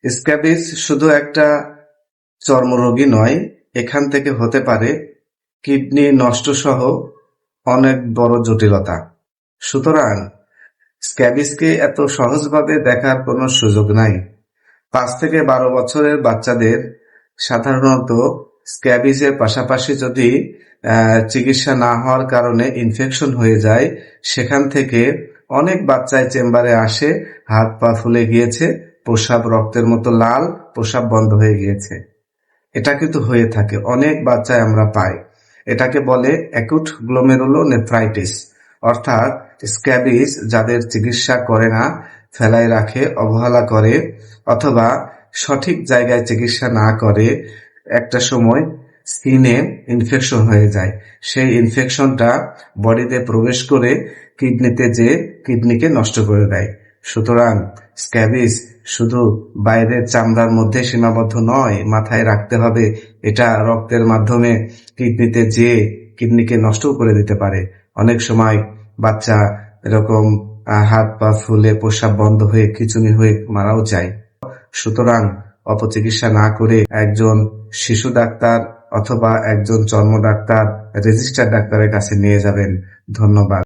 Scabies শুধু একটা চর্মরোগই নয়, এখান থেকে হতে পারে কিডনি নষ্ট সহ অনেক বড় জটিলতা। সুতরাং স্ক্যাবিসকে এত সহজভাবে দেখার কোনো সুযোগ নাই। 5 থেকে 12 বছরের বাচ্চাদের সাধারণত স্ক্যাবিসের পাশাপাশি যদি চিকিৎসা না হওয়ার কারণে ইনফেকশন হয়ে যায়, সেখান থেকে অনেক বাচ্চাই চেম্বারে আসে, হাত পা ফুলে গিয়েছে, প্রস্রাব রক্তের মতো লাল, প্রস্রাব বন্ধ হয়ে গিয়েছে। এটা কিন্তু হয়ে থাকে, অনেক বাচ্চায় আমরা পাই। এটাকে বলে অ্যাকুট গ্লোমেরুলোনেফ্রাইটিস, অর্থাৎ স্ক্যাবিস যাদের চিকিৎসা করে না, ফেলায় রাখে, অবহেলা করে অথবা সঠিক জায়গায় চিকিৎসা না করে, একটা সময় স্কিনে ইনফেকশন হয়ে যায়। সেই ইনফেকশনটা বডিতে প্রবেশ করে কিডনিতে যেয়ে কিডনিকে নষ্ট করে দেয়। সুতরাং স্ক্যাবিস শুধু বাইরের চামড়ার মধ্যে সীমাবদ্ধ নয়, মাথায় রাখতে হবে এটা রক্তের মাধ্যমে কিডনিতে যেয়ে কিডনিকে নষ্ট করে দিতে পারে। অনেক সময় বাচ্চা এরকম হাত পা ফুলে প্রস্রাব বন্ধ হয়ে খিঁচুনি হয়ে মারাও যায়। সুতরাং অপচিকিৎসা না করে একজন শিশু ডাক্তার অথবা একজন চর্ম ডাক্তার, রেজিস্টার ডাক্তারের কাছে নিয়ে যাবেন। ধন্যবাদ।